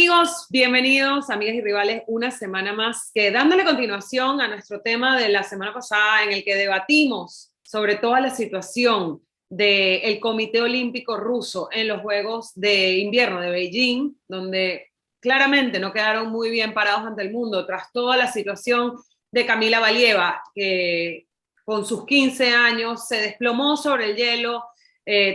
Amigos, bienvenidos, amigas y rivales, una semana más, que dándole continuación a nuestro tema de la semana pasada en el que debatimos sobre toda la situación del Comité Olímpico Ruso en los Juegos de Invierno de Beijing, donde claramente no quedaron muy bien parados ante el mundo tras toda la situación de Kamila Valieva, que con sus 15 años se desplomó sobre el hielo,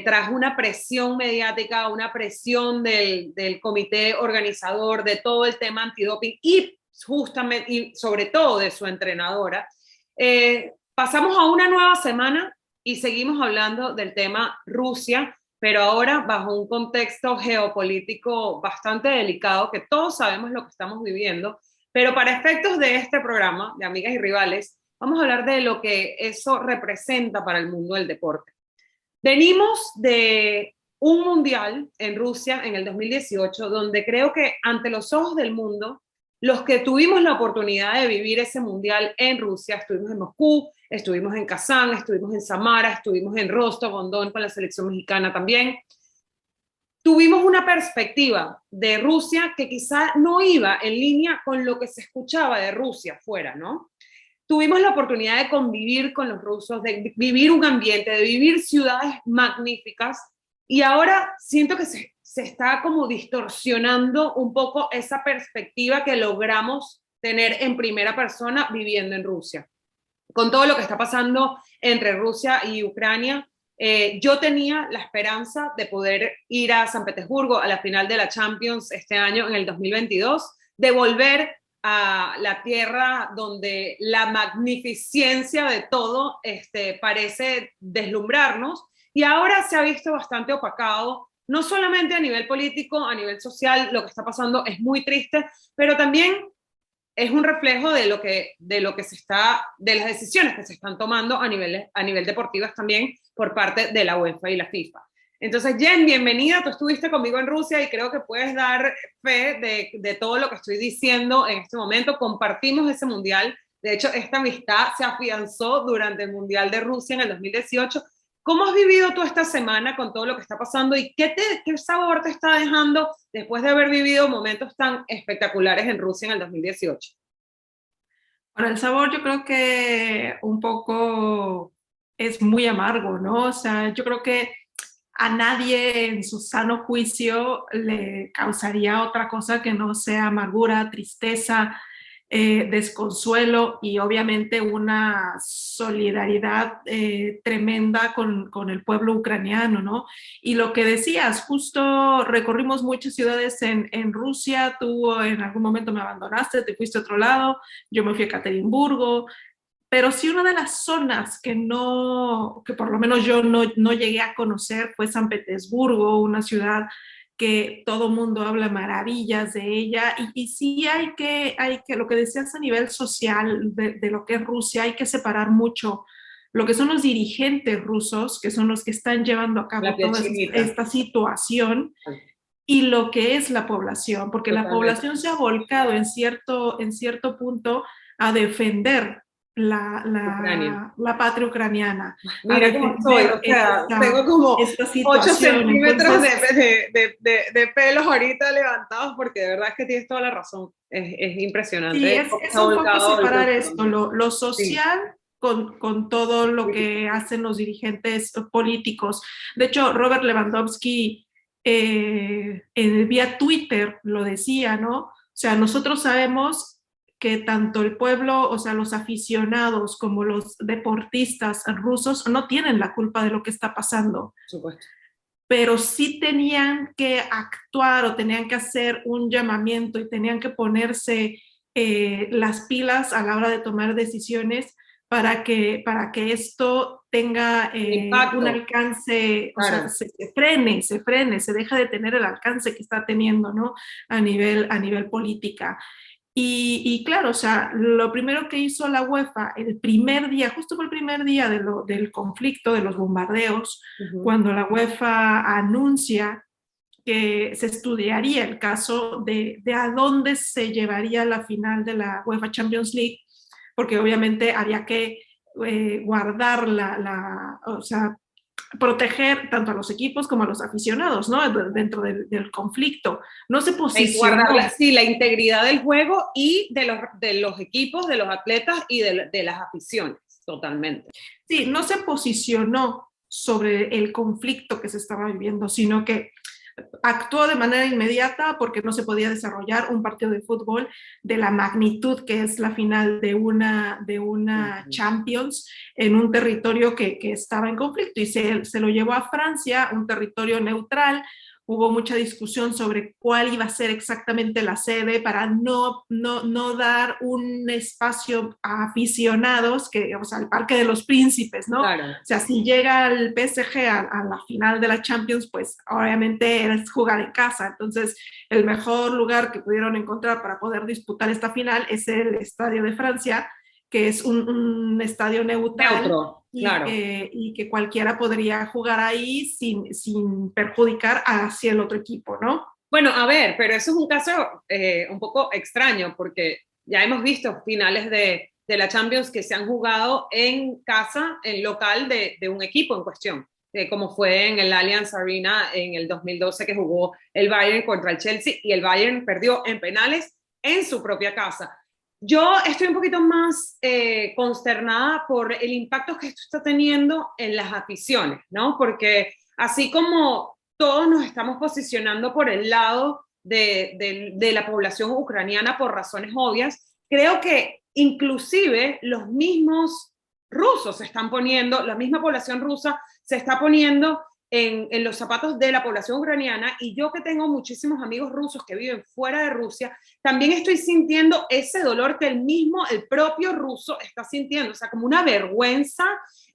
tras una presión mediática, una presión del comité organizador de todo el tema antidoping y justamente y sobre todo de su entrenadora. Pasamos a una nueva semana y seguimos hablando del tema Rusia, pero ahora bajo un contexto geopolítico bastante delicado, que todos sabemos lo que estamos viviendo, pero para efectos de este programa, de Amigas y Rivales, vamos a hablar de lo que eso representa para el mundo del deporte. Venimos de un mundial en Rusia en el 2018, donde creo que ante los ojos del mundo, los que tuvimos la oportunidad de vivir ese mundial en Rusia, estuvimos en Moscú, estuvimos en Kazán, estuvimos en Samara, estuvimos en Rostov-on-Don con la selección mexicana también. Tuvimos una perspectiva de Rusia que quizá no iba en línea con lo que se escuchaba de Rusia fuera, ¿no? Tuvimos la oportunidad de convivir con los rusos, de vivir un ambiente, de vivir ciudades magníficas, y ahora siento que se está como distorsionando un poco esa perspectiva que logramos tener en primera persona viviendo en Rusia. Con todo lo que está pasando entre Rusia y Ucrania, yo tenía la esperanza de poder ir a San Petersburgo a la final de la Champions este año, en el 2022, de volver a la tierra donde la magnificencia de todo parece deslumbrarnos, y ahora se ha visto bastante opacado, no solamente a nivel político, a nivel social. Lo que está pasando es muy triste, pero también es un reflejo de de las decisiones que se están tomando a nivel deportivas también por parte de la UEFA y la FIFA. Entonces, Jen, bienvenida. Tú estuviste conmigo en Rusia y creo que puedes dar fe de todo lo que estoy diciendo en este momento. Compartimos ese mundial. De hecho, esta amistad se afianzó durante el Mundial de Rusia en el 2018. ¿Cómo has vivido tú esta semana con todo lo que está pasando y qué sabor te está dejando después de haber vivido momentos tan espectaculares en Rusia en el 2018? Para el sabor yo creo que un poco es muy amargo, ¿no? O sea, yo creo que a nadie en su sano juicio le causaría otra cosa que no sea amargura, tristeza, desconsuelo y obviamente una solidaridad tremenda con el pueblo ucraniano, ¿no? Y lo que decías, justo recorrimos muchas ciudades en Rusia, tú en algún momento me abandonaste, te fuiste a otro lado, yo me fui a Ekaterimburgo, pero sí una de las zonas que por lo menos yo no llegué a conocer fue San Petersburgo, una ciudad que todo mundo habla maravillas de ella, y sí lo que decías a nivel social de lo que es Rusia, hay que separar mucho lo que son los dirigentes rusos, que son los que están llevando a La cabo piel toda chinita. esta situación, y lo que es la población, porque la Totalmente. población se ha volcado en cierto punto a defender Ucrania. la patria ucraniana, a Mira cómo estoy, defender o sea, tengo como esta 8 situación. centímetros Entonces, de pelos ahorita levantados, porque de verdad es que tienes toda la razón. Es sí, impresionante cómo se es ha un poco volcado el separar esto, continente. lo Sí. social con todo lo que hacen los dirigentes políticos. De hecho, Robert Lewandowski vía Twitter lo decía, ¿no? O sea, nosotros sabemos que tanto el pueblo, o sea, los aficionados como los deportistas rusos no tienen la culpa de lo que está pasando, Por supuesto. pero sí tenían que actuar o tenían que hacer un llamamiento y tenían que ponerse las pilas a la hora de tomar decisiones para que esto tenga Un un impacto, alcance, o sea, claro. se deja de tener el alcance que está teniendo, ¿no? A nivel política. Y claro, o sea, lo primero que hizo la UEFA el primer día, justo fue el primer día del conflicto, de los bombardeos, cuando la UEFA anuncia que se estudiaría el caso de a dónde se llevaría la final de la UEFA Champions League, porque obviamente había que guardar o sea, proteger tanto a los equipos como a los aficionados, ¿no? Dentro del conflicto. No se Y posicionó. guardar sí, la integridad del juego y de los equipos, de los atletas y de las aficiones, totalmente. Sí, no se posicionó sobre el conflicto que se estaba viviendo, sino que actuó de manera inmediata porque no se podía desarrollar un partido de fútbol de la magnitud que es la final de una Champions en un territorio que estaba en conflicto y se lo llevó a Francia, un territorio neutral. Hubo mucha discusión sobre cuál iba a ser exactamente la sede para no dar un espacio a aficionados, o sea, al Parque de los Príncipes, ¿no? Claro. O sea, si llega el PSG a la final de la Champions, pues obviamente es jugar en casa. Entonces, el mejor lugar que pudieron encontrar para poder disputar esta final es el Estadio de Francia, que es un estadio neutral. Neutro, claro. Y que cualquiera podría jugar ahí sin perjudicar hacia el otro equipo, ¿no? Bueno, a ver, pero eso es un caso un poco extraño porque ya hemos visto finales de la Champions que se han jugado en casa, en local de un equipo en cuestión, como fue en el Allianz Arena en el 2012 que jugó el Bayern contra el Chelsea y el Bayern perdió en penales en su propia casa. Yo estoy un poquito más consternada por el impacto que esto está teniendo en las aficiones, ¿no? Porque así como todos nos estamos posicionando por el lado de la población ucraniana por razones obvias, creo que inclusive los mismos rusos se están poniendo, la misma población rusa se está poniendo en los zapatos de la población ucraniana, y yo que tengo muchísimos amigos rusos que viven fuera de Rusia, también estoy sintiendo ese dolor que el propio ruso está sintiendo, o sea, como una vergüenza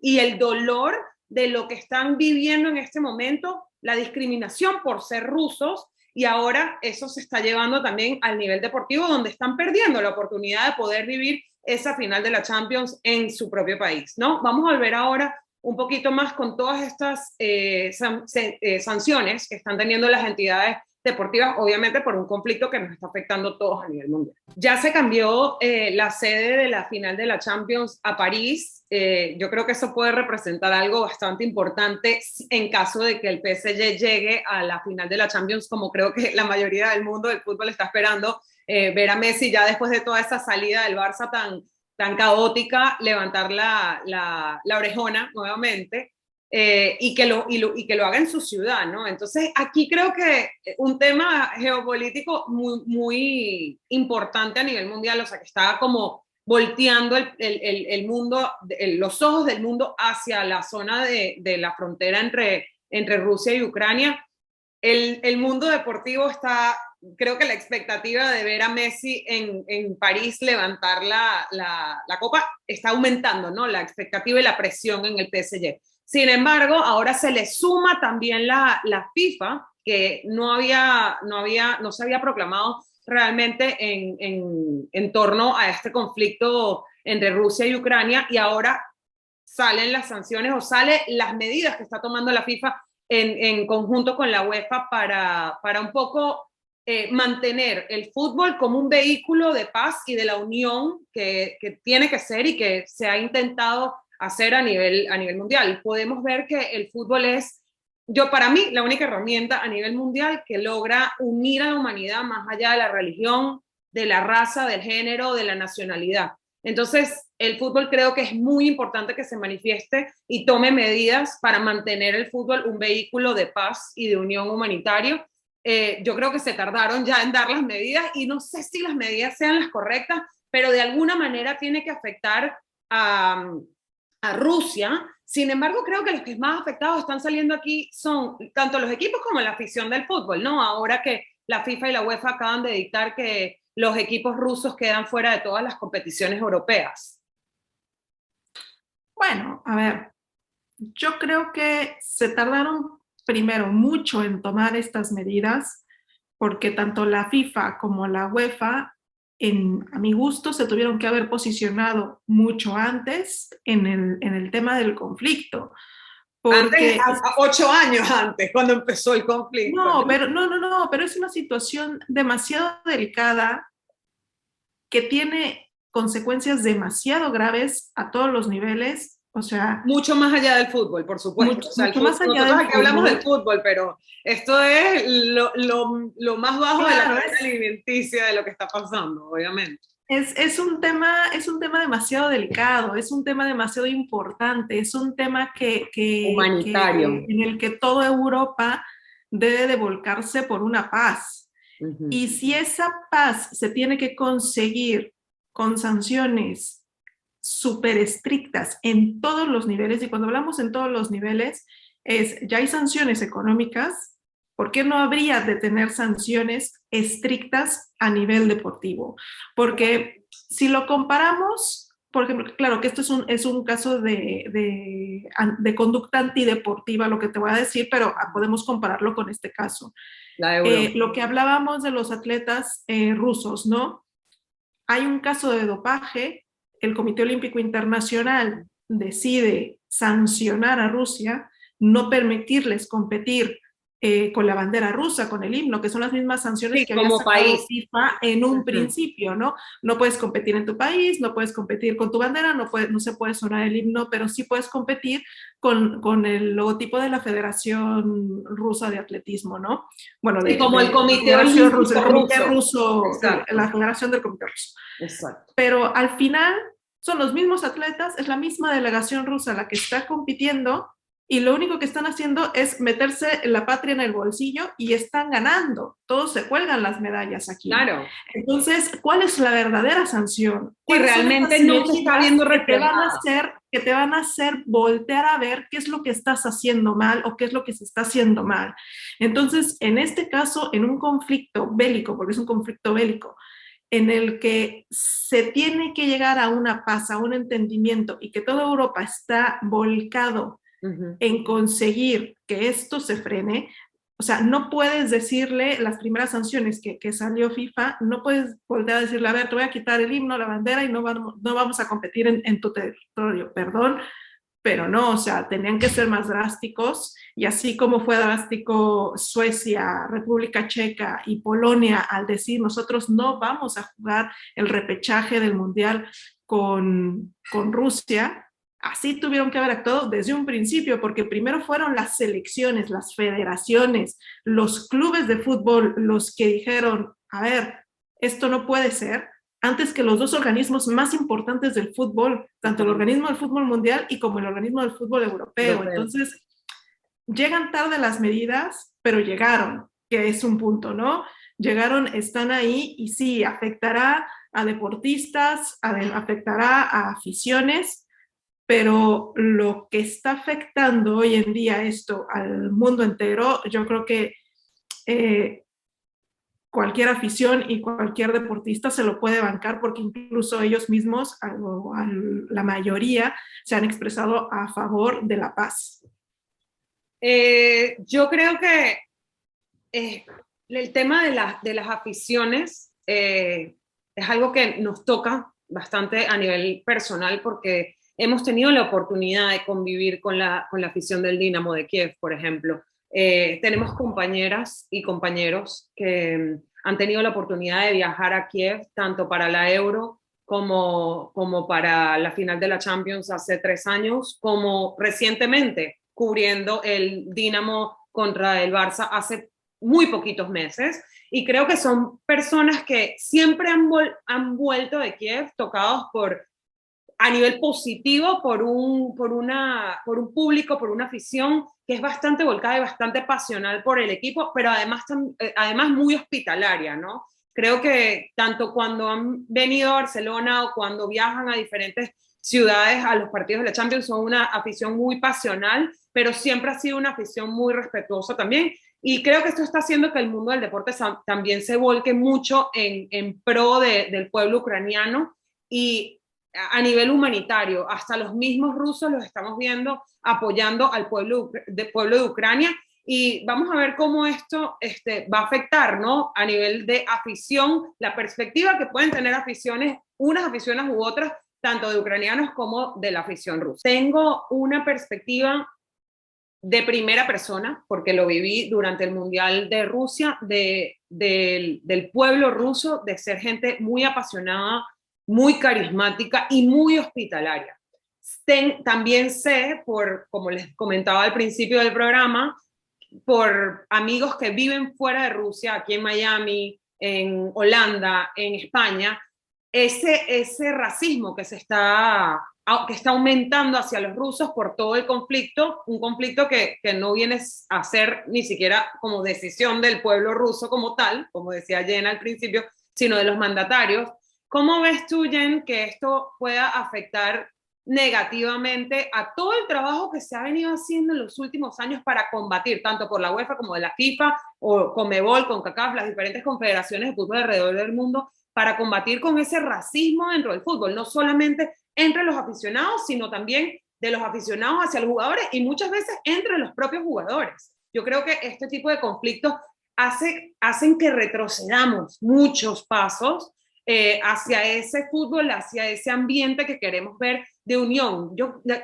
y el dolor de lo que están viviendo en este momento, la discriminación por ser rusos, y ahora eso se está llevando también al nivel deportivo, donde están perdiendo la oportunidad de poder vivir esa final de la Champions en su propio país, ¿no? Vamos a ver ahora un poquito más con todas estas sanciones que están teniendo las entidades deportivas, obviamente por un conflicto que nos está afectando a todos a nivel mundial. Ya se cambió la sede de la final de la Champions a París. Yo creo que eso puede representar algo bastante importante en caso de que el PSG llegue a la final de la Champions, como creo que la mayoría del mundo del fútbol está esperando, ver a Messi ya después de toda esa salida del Barça tan caótica, levantar la orejona nuevamente, y que lo haga en su ciudad, ¿no? Entonces, aquí creo que un tema geopolítico muy, muy importante a nivel mundial, o sea, que está como volteando el mundo, los ojos del mundo hacia la zona de la frontera entre Rusia y Ucrania. El mundo deportivo está, creo que la expectativa de ver a Messi en París levantar la copa está aumentando, ¿no? La expectativa y la presión en el PSG. Sin embargo, ahora se le suma también la FIFA, que no se había proclamado realmente en torno a este conflicto entre Rusia y Ucrania, y ahora salen las sanciones o salen las medidas que está tomando la FIFA en conjunto con la UEFA para un poco mantener el fútbol como un vehículo de paz y de la unión que tiene que ser y que se ha intentado hacer a nivel mundial. Podemos ver que el fútbol es, para mí, la única herramienta a nivel mundial que logra unir a la humanidad más allá de la religión, de la raza, del género, de la nacionalidad. Entonces, el fútbol creo que es muy importante que se manifieste y tome medidas para mantener el fútbol un vehículo de paz y de unión humanitario. Yo creo que se tardaron ya en dar las medidas y no sé si las medidas sean las correctas, pero de alguna manera tiene que afectar a Rusia. Sin embargo, creo que los que más afectados están saliendo aquí son tanto los equipos como la afición del fútbol, ¿no? Ahora que la FIFA y la UEFA acaban de dictar que los equipos rusos quedan fuera de todas las competiciones europeas. Bueno, a ver, yo creo que se tardaron primero mucho en tomar estas medidas porque tanto la FIFA como la UEFA, a mi gusto, se tuvieron que haber posicionado mucho antes en el tema del conflicto. Porque, antes, 8 años antes, cuando empezó el conflicto. No, pero es una situación demasiado delicada que tiene consecuencias demasiado graves a todos los niveles O sea, mucho más allá del fútbol, por supuesto. mucho, O sea, mucho más allá nosotros del aquí hablamos del fútbol. fútbol, pero esto es lo más bajo de la Claro, cadena alimenticia de lo que está pasando, obviamente. es un tema demasiado delicado, es un tema demasiado importante, es un tema Humanitario. en el que toda Europa debe de volcarse por una paz. Ujú. Y si esa paz se tiene que conseguir con sanciones súper estrictas en todos los niveles, y cuando hablamos en todos los niveles, ya hay sanciones económicas, ¿por qué no habría de tener sanciones estrictas a nivel deportivo? Porque si lo comparamos, por ejemplo, claro que esto es un caso de conducta antideportiva, lo que te voy a decir, pero podemos compararlo con este caso. La euro. Lo que hablábamos de los atletas rusos, ¿no? Hay un caso de dopaje, el Comité Olímpico Internacional decide sancionar a Rusia, no permitirles competir con la bandera rusa, con el himno, que son las mismas sanciones Sí, que había como sacado país. FIFA en un Ujú. principio, ¿no? No puedes competir en tu país, no puedes competir con tu bandera, no se puede sonar el himno, pero sí puedes competir con el logotipo de la Federación Rusa de Atletismo, ¿no? Bueno, Sí, como el la Comité Federación Rusa, Olímpico el Comité Ruso. Ruso, la Exacto, Federación del Comité Ruso. exacto. Pero al final son los mismos atletas, es la misma delegación rusa la que está compitiendo y lo único que están haciendo es meterse la patria en el bolsillo y están ganando. Todos se cuelgan las medallas aquí. Claro. Entonces, ¿cuál es la verdadera sanción? Sí, ¿Cuáles son realmente estas no se está medidas viendo reflejada. que te van a hacer voltear a ver qué es lo que estás haciendo mal o qué es lo que se está haciendo mal? Entonces, en este caso, en un conflicto bélico, porque es un conflicto bélico, en el que se tiene que llegar a una paz, a un entendimiento y que toda Europa está volcado Ujú. en conseguir que esto se frene, o sea, no puedes decirle las primeras sanciones que salió FIFA, no puedes volver a decirle, a ver, te voy a quitar el himno, la bandera y no vamos a competir en tu territorio, perdón, pero no, o sea, tenían que ser más drásticos y así como fue drástico Suecia, República Checa y Polonia al decir nosotros no vamos a jugar el repechaje del Mundial con Rusia, así tuvieron que haber actuado desde un principio, porque primero fueron las selecciones, las federaciones, los clubes de fútbol los que dijeron, a ver, esto no puede ser, antes que los dos organismos más importantes del fútbol, tanto el organismo del fútbol mundial y como el organismo del fútbol europeo. Europeo. Entonces, llegan tarde las medidas, pero llegaron, que es un punto, ¿no? Llegaron, están ahí y sí, afectará a deportistas, afectará a aficiones, pero lo que está afectando hoy en día esto al mundo entero, yo creo que cualquier afición y cualquier deportista se lo puede bancar porque incluso ellos mismos, la mayoría, se han expresado a favor de la paz. Yo creo que el tema de las aficiones es algo que nos toca bastante a nivel personal porque hemos tenido la oportunidad de convivir con la afición del Dinamo de Kiev, por ejemplo. Tenemos compañeras y compañeros que han tenido la oportunidad de viajar a Kiev tanto para la Euro como para la final de la Champions hace 3 años, como recientemente cubriendo el Dinamo contra el Barça hace muy poquitos meses. Y creo que son personas que siempre han vuelto de Kiev tocados a nivel positivo por un público, por una afición que es bastante volcada y bastante pasional por el equipo, pero además muy hospitalaria, ¿no? Creo que tanto cuando han venido a Barcelona o cuando viajan a diferentes ciudades a los partidos de la Champions son una afición muy pasional, pero siempre ha sido una afición muy respetuosa también. Y creo que esto está haciendo que el mundo del deporte también se volque mucho en pro del pueblo ucraniano y a nivel humanitario. Hasta los mismos rusos los estamos viendo apoyando al pueblo de Ucrania y vamos a ver cómo esto va a afectar, ¿no? A nivel de afición, la perspectiva que pueden tener unas aficiones u otras, tanto de ucranianos como de la afición rusa. Tengo una perspectiva de primera persona, porque lo viví durante el Mundial de Rusia, del pueblo ruso, de ser gente muy apasionada, muy carismática y muy hospitalaria. También sé, como les comentaba al principio del programa, por amigos que viven fuera de Rusia, aquí en Miami, en Holanda, en España, ese racismo que está aumentando hacia los rusos por todo el conflicto, un conflicto que no viene a ser ni siquiera como decisión del pueblo ruso como tal, como decía Jenna al principio, sino de los mandatarios. ¿Cómo ves tú, Jen, que esto pueda afectar negativamente a todo el trabajo que se ha venido haciendo en los últimos años para combatir, tanto por la UEFA como de la FIFA, o Conmebol, CONCACAF, las diferentes confederaciones de fútbol alrededor del mundo, para combatir con ese racismo dentro del fútbol, no solamente entre los aficionados, sino también de los aficionados hacia los jugadores y muchas veces entre los propios jugadores? Yo creo que este tipo de conflictos hacen que retrocedamos muchos pasos hacia ese fútbol, hacia ese ambiente que queremos ver de unión.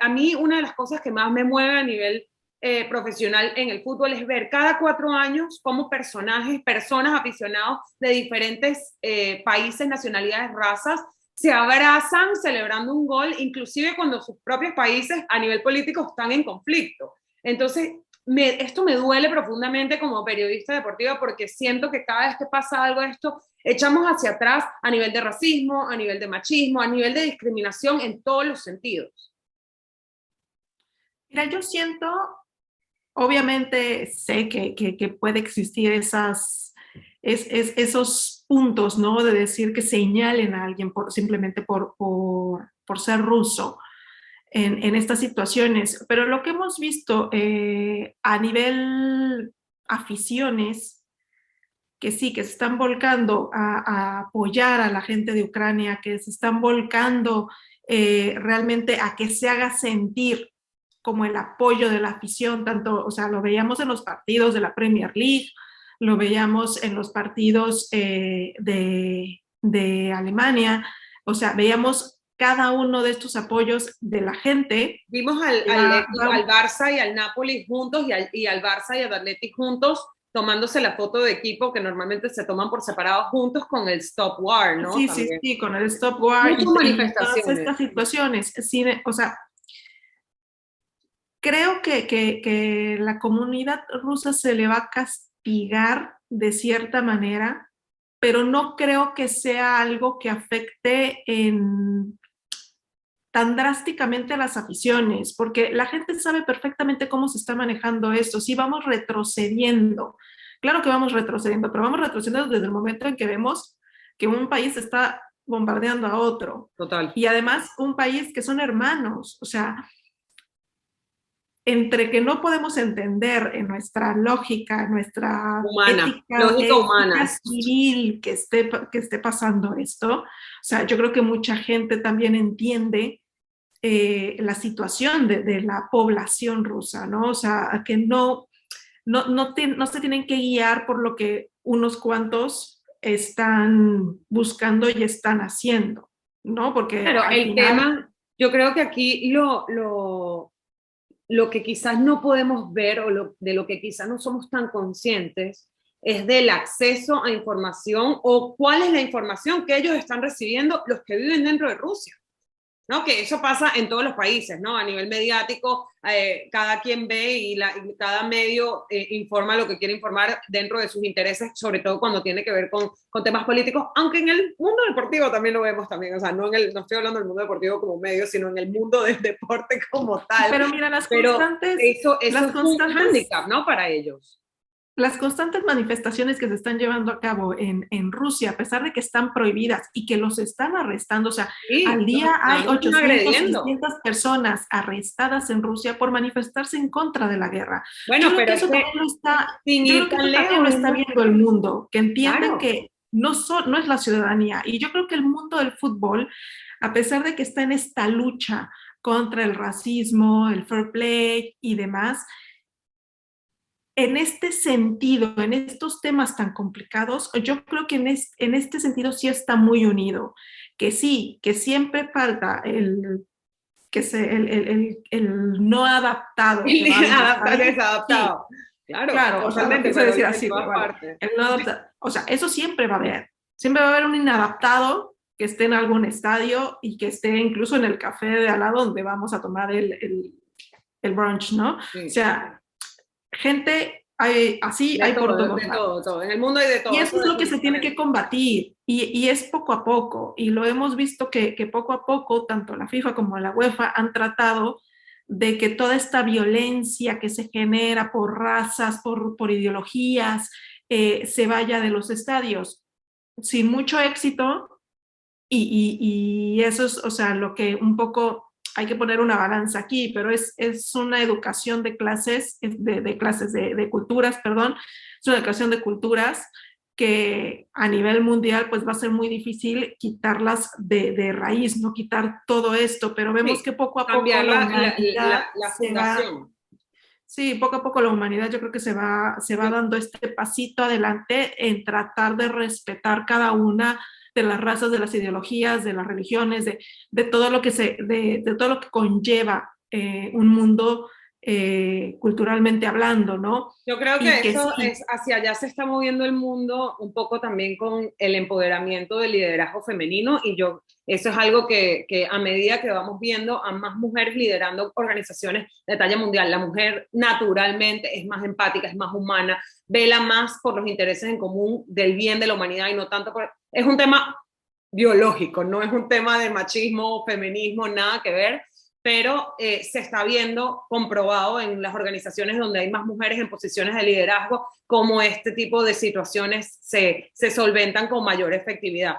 A mí una de las cosas que más me mueve a nivel profesional en el fútbol es ver cada 4 años cómo personas, aficionados de diferentes países, nacionalidades, razas, se abrazan celebrando un gol, inclusive cuando sus propios países a nivel político están en conflicto. Entonces, esto me duele profundamente como periodista deportiva porque siento que cada vez que pasa algo de esto, echamos hacia atrás a nivel de racismo, a nivel de machismo, a nivel de discriminación en todos los sentidos. Mira, yo siento, obviamente sé que puede existir esos puntos, ¿no? De decir que señalen a alguien simplemente por ser ruso en estas situaciones. Pero lo que hemos visto a nivel aficiones, que sí, que se están volcando a apoyar a la gente de Ucrania, que se están volcando realmente a que se haga sentir como el apoyo de la afición, tanto, o sea, lo veíamos en los partidos de la Premier League, lo veíamos en los partidos de Alemania, o sea, veíamos cada uno de estos apoyos de la gente. Vimos al Barça y al Napoli juntos y al Barça y al Athletic juntos tomándose la foto de equipo que normalmente se toman por separado juntos con el Stop War, ¿no? Sí, también. Sí, con el Stop War y manifestaciones. Todas estas situaciones. Sí, o sea, creo que la comunidad rusa se le va a castigar de cierta manera, pero no creo que sea algo que afecte tan drásticamente a las aficiones, porque la gente sabe perfectamente cómo se está manejando esto. Sí, vamos retrocediendo. Claro que vamos retrocediendo, pero vamos retrocediendo desde el momento en que vemos que un país está bombardeando a otro. Total. Y además un país que son hermanos, o sea, entre que no podemos entender en nuestra lógica, nuestra lógica humana civil que esté pasando esto, o sea, yo creo que mucha gente también entiende la situación de la población rusa, ¿no? O sea, que no se tienen que guiar por lo que unos cuantos están buscando y están haciendo, ¿no? Porque pero el tema, yo creo que aquí lo que quizás no podemos ver o de lo que quizás no somos tan conscientes es del acceso a información o cuál es la información que ellos están recibiendo los que viven dentro de Rusia, ¿no? Que eso pasa en todos los países, ¿no? A nivel mediático, cada quien ve y cada medio informa lo que quiere informar dentro de sus intereses, sobre todo cuando tiene que ver con temas políticos, aunque en el mundo deportivo también lo vemos también, o sea, no estoy hablando del mundo deportivo como medio, sino en el mundo del deporte como tal. Pero mira, eso es un hándicap, ¿no? Para ellos. Las constantes manifestaciones que se están llevando a cabo en Rusia, a pesar de que están prohibidas y que los están arrestando, o sea, sí, al día hay 800, 600 personas arrestadas en Rusia por manifestarse en contra de la guerra. Bueno, pero eso también lo está viendo el mundo, que entienden que no es la ciudadanía. Y yo creo que el mundo del fútbol, a pesar de que está en esta lucha contra el racismo, el fair play y demás, en este sentido, en estos temas tan complicados, yo creo que en este sentido sí está muy unido, que sí, que siempre falta el no adaptado. El desadaptado. Sí. Claro, o sea, no quise decir así, pero bueno, el no adaptado, o sea, eso siempre va a haber un inadaptado que esté en algún estadio y que esté incluso en el café de al lado donde vamos a tomar el brunch, ¿no? Sí. O sea, gente así De hay por todo, todos de lados. todo, todo. En el mundo hay de todo. Y eso es lo que se tiene que combatir, y es poco a poco, y lo hemos visto que poco a poco, tanto la FIFA como la UEFA han tratado de que toda esta violencia que se genera por razas, por ideologías, se vaya de los estadios sin mucho éxito, y eso es, o sea, lo que un poco hay que poner una balanza aquí, pero es una educación de clases, de culturas, perdón, es una educación de culturas que a nivel mundial pues va a ser muy difícil quitarlas de raíz, no quitar todo esto, pero vemos Sí, que poco a poco cambiar la humanidad la se va, fundación. sí, poco a poco la humanidad yo creo que se va dando este pasito adelante en tratar de respetar cada una de las razas, de las ideologías, de las religiones, de todo lo que de todo lo que conlleva un mundo culturalmente hablando, ¿no? Yo creo que Y que eso sí, es hacia allá se está moviendo el mundo un poco también con el empoderamiento del liderazgo femenino y eso es algo que a medida que vamos viendo a más mujeres liderando organizaciones de talla mundial, la mujer naturalmente es más empática, es más humana, vela más por los intereses en común del bien de la humanidad y no tanto por... Es un tema biológico, no es un tema de machismo, feminismo, nada que ver, pero se está viendo comprobado en las organizaciones donde hay más mujeres en posiciones de liderazgo, cómo este tipo de situaciones se solventan con mayor efectividad.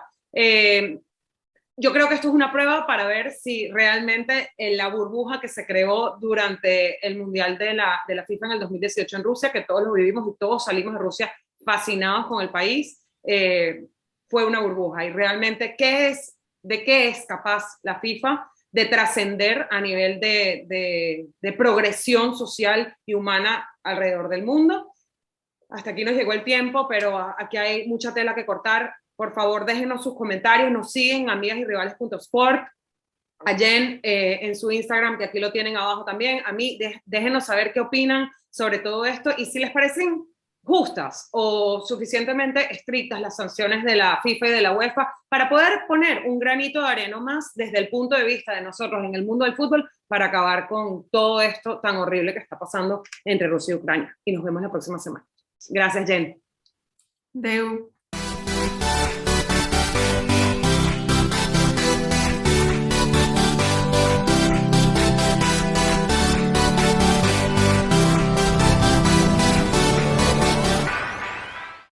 Yo creo que esto es una prueba para ver si realmente en la burbuja que se creó durante el Mundial de la FIFA en el 2018 en Rusia, que todos lo vivimos y todos salimos de Rusia fascinados con el país, fue una burbuja. Y realmente, ¿de qué es capaz la FIFA? De trascender a nivel de progresión social y humana alrededor del mundo. Hasta aquí nos llegó el tiempo, pero aquí hay mucha tela que cortar. Por favor, déjenos sus comentarios, nos siguen amigasyrivales.sport, a Jen en su Instagram, que aquí lo tienen abajo también. A mí, déjenos saber qué opinan sobre todo esto y si les parecen justas o suficientemente estrictas las sanciones de la FIFA y de la UEFA para poder poner un granito de arena más desde el punto de vista de nosotros en el mundo del fútbol para acabar con todo esto tan horrible que está pasando entre Rusia y Ucrania. Y nos vemos la próxima semana. Gracias, Jen. Deu.